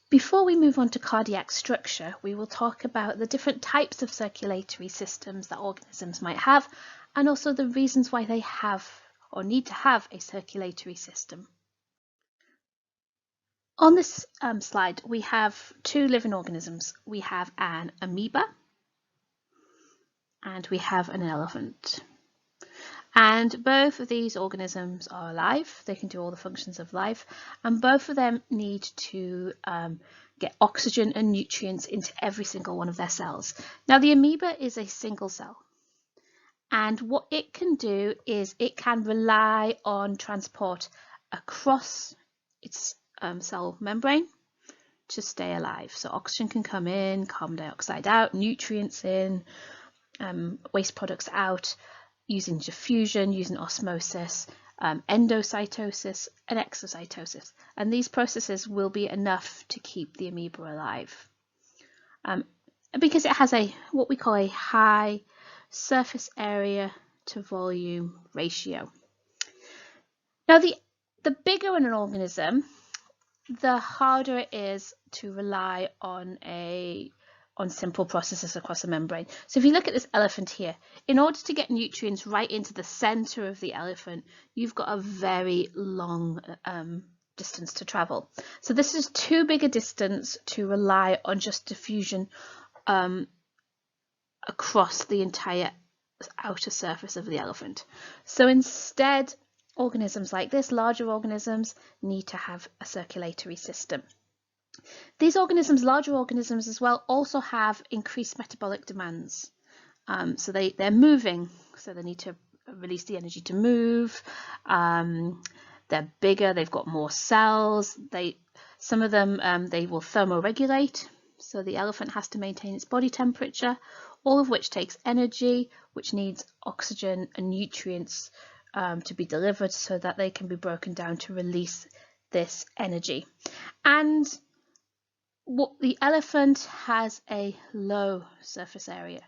Before we move on to cardiac structure, we will talk about the different types of circulatory systems that organisms might have, and also the reasons why they have or need to have a circulatory system. On this slide, we have two living organisms. We have an amoeba and we have an elephant. And both of these organisms are alive. They can do all the functions of life, and both of them need to get oxygen and nutrients into every single one of their cells. Now, the amoeba is a single cell, and what it can do is it can rely on transport across its cell membrane to stay alive. So oxygen can come in, carbon dioxide out, nutrients in, waste products out, using diffusion, using osmosis, endocytosis and exocytosis. And these processes will be enough to keep the amoeba alive. Because it has what we call a high surface area to volume ratio. Now, the bigger an organism, the harder it is to rely on simple processes across the membrane. So if you look at this elephant here, in order to get nutrients right into the center of the elephant, you've got a very long distance to travel. So this is too big a distance to rely on just diffusion across the entire outer surface of the elephant. So instead, organisms like this, larger organisms, need to have a circulatory system. These organisms, larger organisms as well, also have increased metabolic demands. So they're moving, so they need to release the energy to move. They're bigger, they've got more cells. Some of them, they will thermoregulate, so the elephant has to maintain its body temperature, all of which takes energy, which needs oxygen and nutrients to be delivered so that they can be broken down to release this energy. And the elephant has a low surface area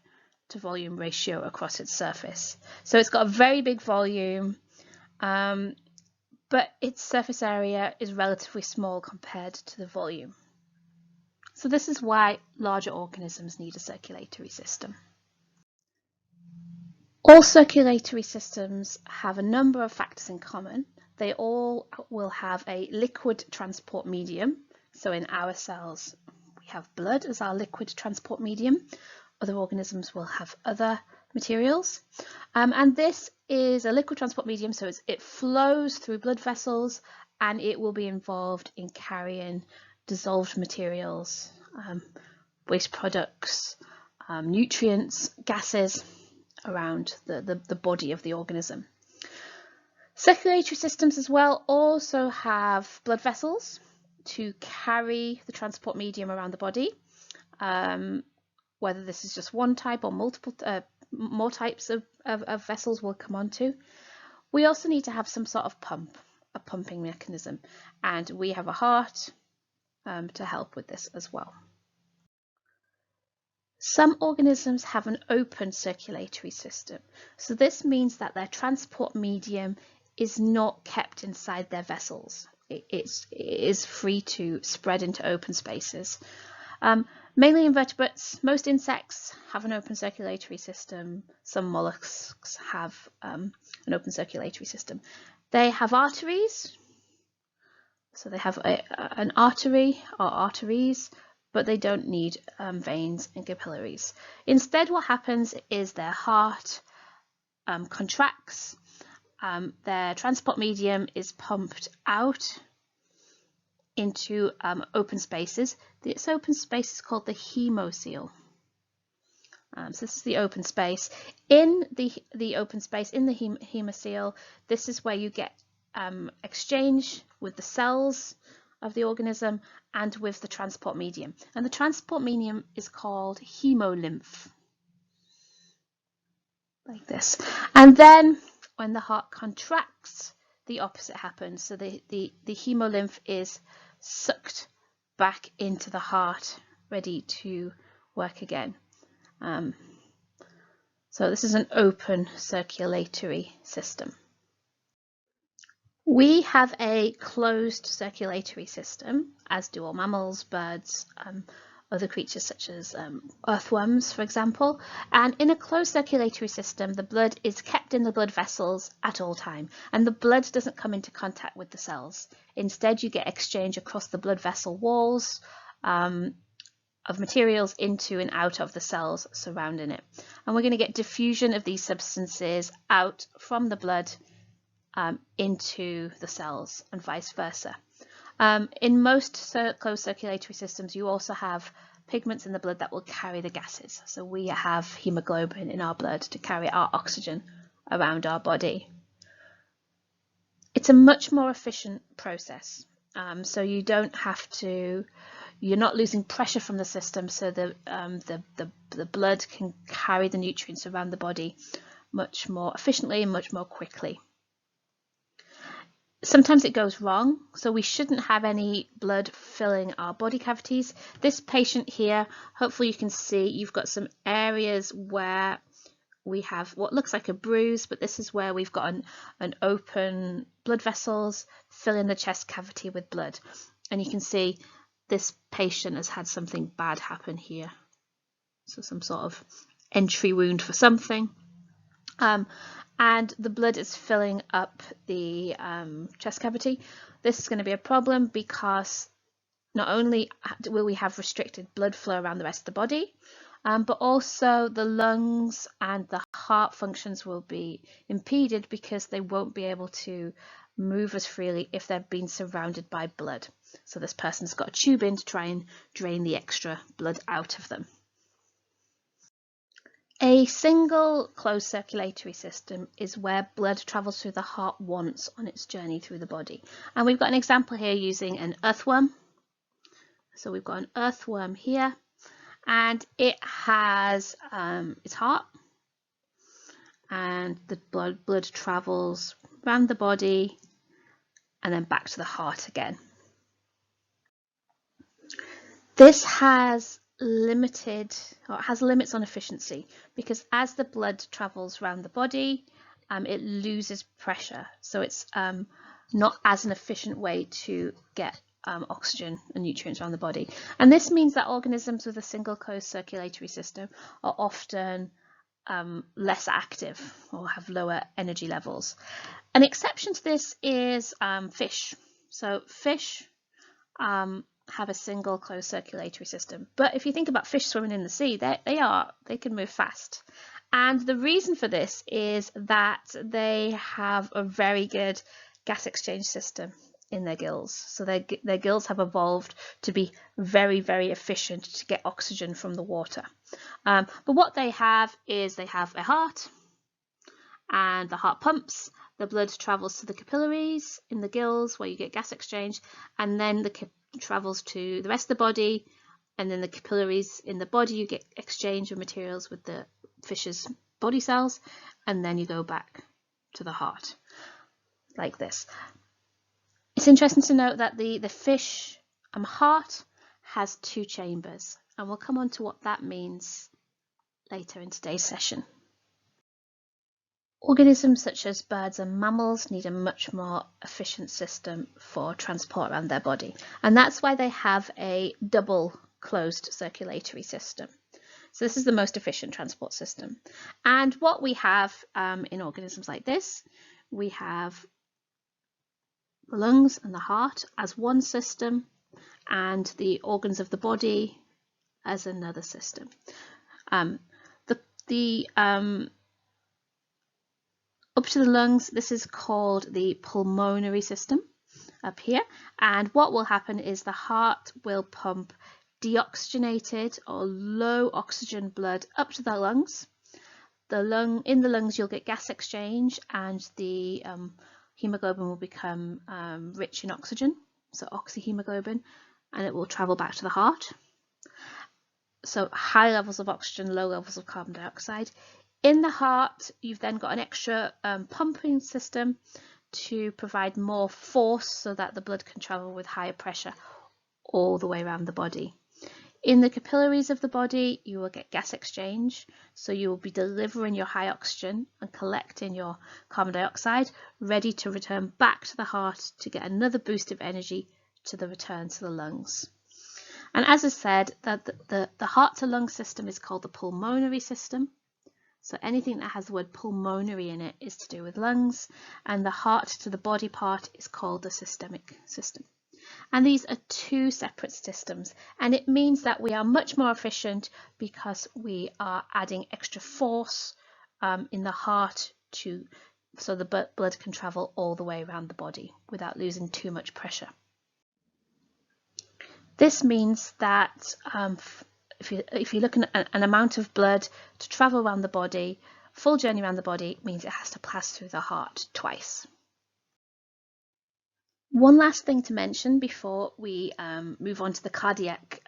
to volume ratio across its surface. So it's got a very big volume, but its surface area is relatively small compared to the volume. So this is why larger organisms need a circulatory system. All circulatory systems have a number of factors in common. They all will have a liquid transport medium. So in our cells, we have blood as our liquid transport medium. Other organisms will have other materials. And this is a liquid transport medium, so it flows through blood vessels and it will be involved in carrying dissolved materials, waste products, nutrients, gases around the body of the organism. Circulatory systems as well also have blood vessels to carry the transport medium around the body, whether this is just one type or multiple, more types of vessels we'll come on to. We also need to have some sort of pump, a pumping mechanism, and we have a heart to help with this as well. Some organisms have an open circulatory system, so this means that their transport medium is not kept inside their vessels. It is free to spread into open spaces. Mainly invertebrates, most insects have an open circulatory system. Some mollusks have an open circulatory system. They have arteries, so they have an artery or arteries, but they don't need veins and capillaries. Instead, what happens is their heart contracts, their transport medium is pumped out into open spaces. This open space is called the hemocoel. So this is the open space. In the open space, in the hemocoel, this is where you get exchange with the cells of the organism and with the transport medium. And the transport medium is called hemolymph, like this. And then when the heart contracts, the opposite happens. So the hemolymph is sucked back into the heart, ready to work again. So this is an open circulatory system. We have a closed circulatory system, as do all mammals, birds, other creatures such as earthworms, for example. And in a closed circulatory system, the blood is kept in the blood vessels at all time, and the blood doesn't come into contact with the cells. Instead, you get exchange across the blood vessel walls of materials into and out of the cells surrounding it. And we're going to get diffusion of these substances out from the blood into the cells and vice versa. In most closed circulatory systems, you also have pigments in the blood that will carry the gases. So we have hemoglobin in our blood to carry our oxygen around our body. It's a much more efficient process. So you don't have to, you're not losing pressure from the system, so the blood can carry the nutrients around the body much more efficiently and much more quickly. Sometimes it goes wrong, so we shouldn't have any blood filling our body cavities. This patient here, hopefully you can see you've got some areas where we have what looks like a bruise, but this is where we've got an open blood vessels filling the chest cavity with blood. And you can see this patient has had something bad happen here. So some sort of entry wound for something. And the blood is filling up the chest cavity. This is going to be a problem because not only will we have restricted blood flow around the rest of the body, but also the lungs and the heart functions will be impeded because they won't be able to move as freely if they're being surrounded by blood. So this person's got a tube in to try and drain the extra blood out of them. A single closed circulatory system is where blood travels through the heart once on its journey through the body. And we've got an example here using an earthworm. So we've got an earthworm here, and it has its heart, and the blood travels around the body and then back to the heart again. This has limits on efficiency because as the blood travels around the body, it loses pressure. So it's not as an efficient way to get oxygen and nutrients around the body. And this means that organisms with a single closed circulatory system are often less active or have lower energy levels. An exception to this is fish. So fish have a single closed circulatory system. But if you think about fish swimming in the sea, they can move fast. And the reason for this is that they have a very good gas exchange system in their gills. So their gills have evolved to be very, very efficient to get oxygen from the water. But what they have is they have a heart, and the heart pumps. The blood travels to the capillaries in the gills where you get gas exchange, and then travels to the rest of the body, and then the capillaries in the body you get exchange of materials with the fish's body cells, and then you go back to the heart like this. It's interesting to note that the fish heart has 2 chambers, and we'll come on to what that means later in today's session. Organisms such as birds and mammals need a much more efficient system for transport around their body, and that's why they have a double closed circulatory system. So this is the most efficient transport system. And what we have in organisms like this, we have the lungs and the heart as one system, and the organs of the body as another system. Up to the lungs, this is called the pulmonary system up here, and what will happen is the heart will pump deoxygenated or low oxygen blood up to the lungs. In the lungs you'll get gas exchange, and the hemoglobin will become rich in oxygen, so oxyhemoglobin, and it will travel back to the heart. So high levels of oxygen, low levels of carbon dioxide. In the heart, you've then got an extra pumping system to provide more force so that the blood can travel with higher pressure all the way around the body. In the capillaries of the body, you will get gas exchange, so you will be delivering your high oxygen and collecting your carbon dioxide, ready to return back to the heart to get another boost of energy to the return to the lungs. And as I said, that the heart to lung system is called the pulmonary system. So anything that has the word pulmonary in it is to do with lungs, and the heart to the body part is called the systemic system. And these are two separate systems, and it means that we are much more efficient because we are adding extra force in the heart so the blood can travel all the way around the body without losing too much pressure. This means that if you're looking at an amount of blood to travel around the body, full journey around the body means it has to pass through the heart twice. One last thing to mention before we move on to the cardiac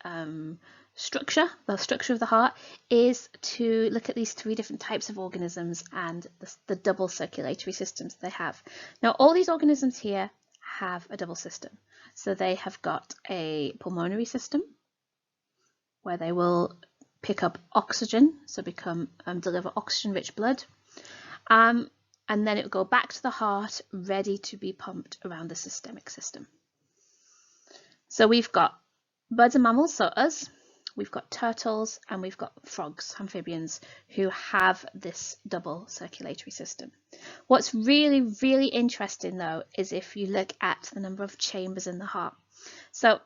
structure, the structure of the heart, is to look at these three different types of organisms and the double circulatory systems they have. Now, all these organisms here have a double system. So they have got a pulmonary system where they will pick up oxygen, so deliver oxygen-rich blood. And then it will go back to the heart, ready to be pumped around the systemic system. So we've got birds and mammals, so us, we've got turtles, and we've got frogs, amphibians, who have this double circulatory system. What's really, really interesting, though, is if you look at the number of chambers in the heart. So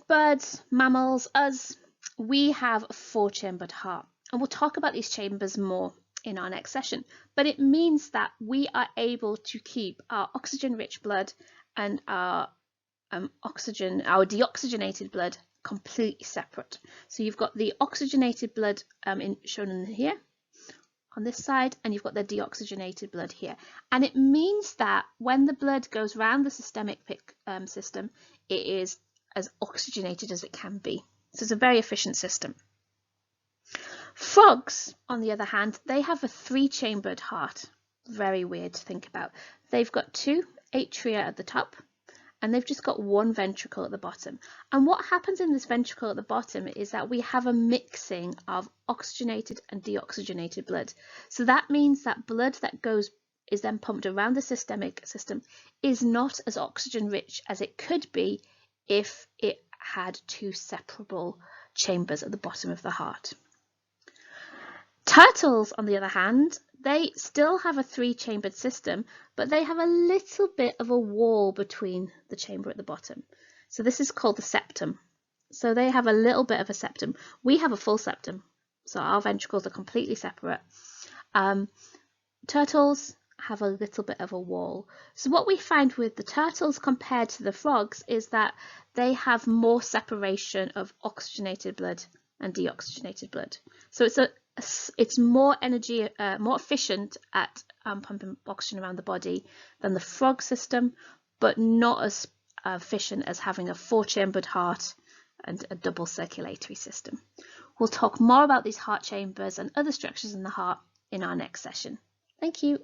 birds, mammals, us, we have a 4-chambered heart. And we'll talk about these chambers more in our next session, but it means that we are able to keep our oxygen-rich blood and our deoxygenated blood completely separate. So you've got the oxygenated blood shown in here on this side, and you've got the deoxygenated blood here. And it means that when the blood goes around the systemic system, it is as oxygenated as it can be. So it's a very efficient system. Frogs, on the other hand, they have a 3-chambered heart. Very weird to think about. They've got 2 atria at the top, and they've just got 1 ventricle at the bottom. And what happens in this ventricle at the bottom is that we have a mixing of oxygenated and deoxygenated blood. So that means that blood that is then pumped around the systemic system is not as oxygen rich as it could be if it had 2 separable chambers at the bottom of the heart. Turtles, on the other hand, they still have a 3-chambered system, but they have a little bit of a wall between the chamber at the bottom. So this is called the septum. So they have a little bit of a septum. We have a full septum, so our ventricles are completely separate. Turtles have a little bit of a wall. So what we find with the turtles compared to the frogs is that they have more separation of oxygenated blood and deoxygenated blood. So it's more energy, more efficient at pumping oxygen around the body than the frog system, but not as efficient as having a 4-chambered heart and a double circulatory system. We'll talk more about these heart chambers and other structures in the heart in our next session. Thank you.